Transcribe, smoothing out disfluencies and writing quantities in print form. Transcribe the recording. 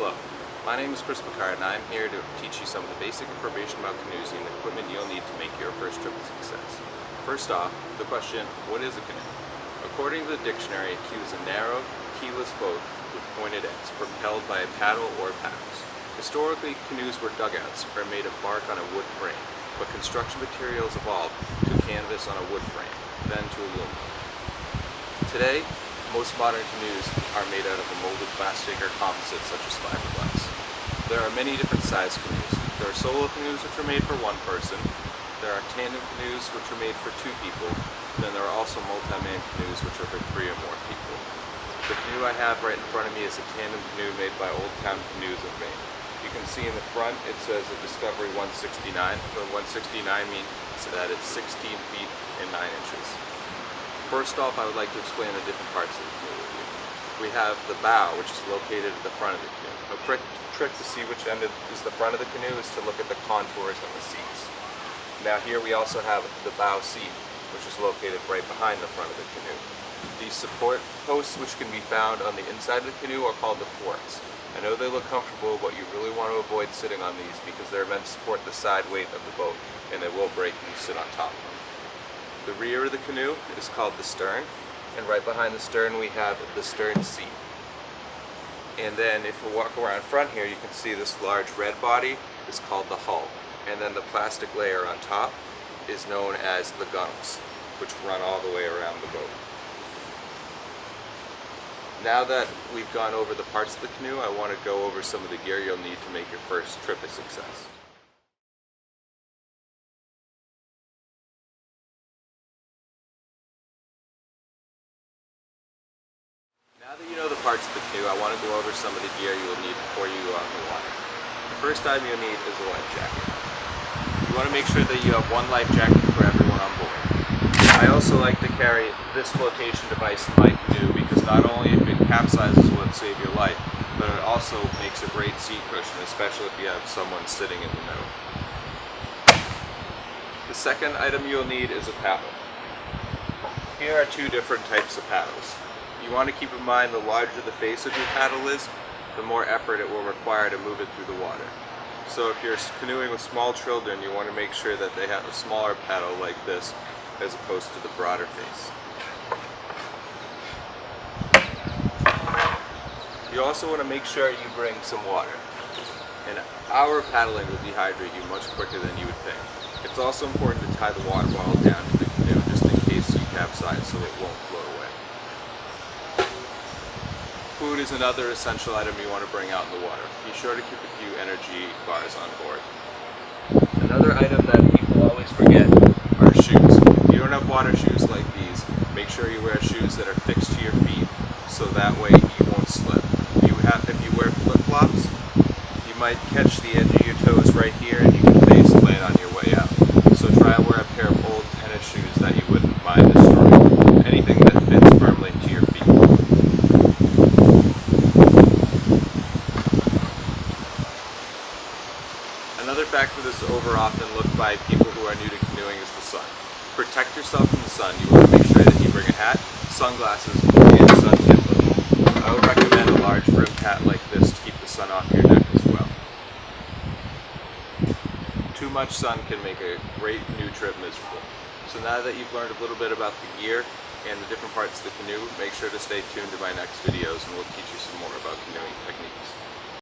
Hello, my name is Chris Picard and I'm here to teach you some of the basic information about canoes and the equipment you'll need to make your first trip a success. First off, the question, what is a canoe? According to the dictionary, a cue is a narrow, keyless boat with pointed ends, propelled by a paddle or paddles. Historically, canoes were dugouts or made of bark on a wood frame, but construction materials evolved to canvas on a wood frame, then to aluminum. Today, most modern canoes are made out of a molded plastic or composite such as fiberglass. There are many different size canoes. There are solo canoes which are made for one person. There are tandem canoes which are made for two people. And then there are also multi-man canoes which are for three or more people. The canoe I have right in front of me is a tandem canoe made by Old Town Canoes of Maine. You can see in the front it says a Discovery 169. The 169 means that it's 16 feet and 9 inches. First off, I would like to explain the different parts of the canoe with you. We have the bow, which is located at the front of the canoe. A quick trick to see which end is the front of the canoe is to look at the contours on the seats. Now here we also have the bow seat, which is located right behind the front of the canoe. These support posts, which can be found on the inside of the canoe, are called the forks. I know they look comfortable, but you really want to avoid sitting on these because they're meant to support the side weight of the boat, and they will break when you sit on top of them. The rear of the canoe is called the stern, and right behind the stern we have the stern seat. And then if we walk around front here, you can see this large red body is called the hull, and then the plastic layer on top is known as the gunnels, which run all the way around the boat. Now that we've gone over the parts of the canoe, I want to go over some of the gear you'll need to make your first trip a success. Now that you know the parts of the canoe, I want to go over some of the gear you will need before you go out in the water. The first item you'll need is a life jacket. You want to make sure that you have one life jacket for everyone on board. I also like to carry this flotation device in my canoe because not only if it capsizes will it save your life, but it also makes a great seat cushion, especially if you have someone sitting in the middle. The second item you'll need is a paddle. Here are two different types of paddles. You want to keep in mind the larger the face of your paddle is, the more effort it will require to move it through the water. So if you're canoeing with small children, you want to make sure that they have a smaller paddle like this as opposed to the broader face. You also want to make sure you bring some water. An hour of paddling will dehydrate you much quicker than you would think. It's also important to tie the water bottle down to the canoe just in case you capsize so it won't float away. Food is another essential item you want to bring out in the water. Be sure to keep a few energy bars on board. Another item that people always forget are shoes. If you don't have water shoes like these, make sure you wear shoes that are fixed to your feet so that way you won't slip. If you wear flip-flops, you might catch the edge of your toes right here and you can face plant on your way out. So try and wear a pair of old tennis shoes that you wouldn't mind destroying. Anything that fits firmly to your feet. Another factor that's often looked by people who are new to canoeing is the sun. Protect yourself from the sun. You want to make sure that you bring a hat, sunglasses, and sun tip. I would recommend a large brimmed hat like this to keep the sun off your neck as well. Too much sun can make a great canoe trip miserable. So now that you've learned a little bit about the gear and the different parts of the canoe, make sure to stay tuned to my next videos and we'll teach you some more about canoeing techniques.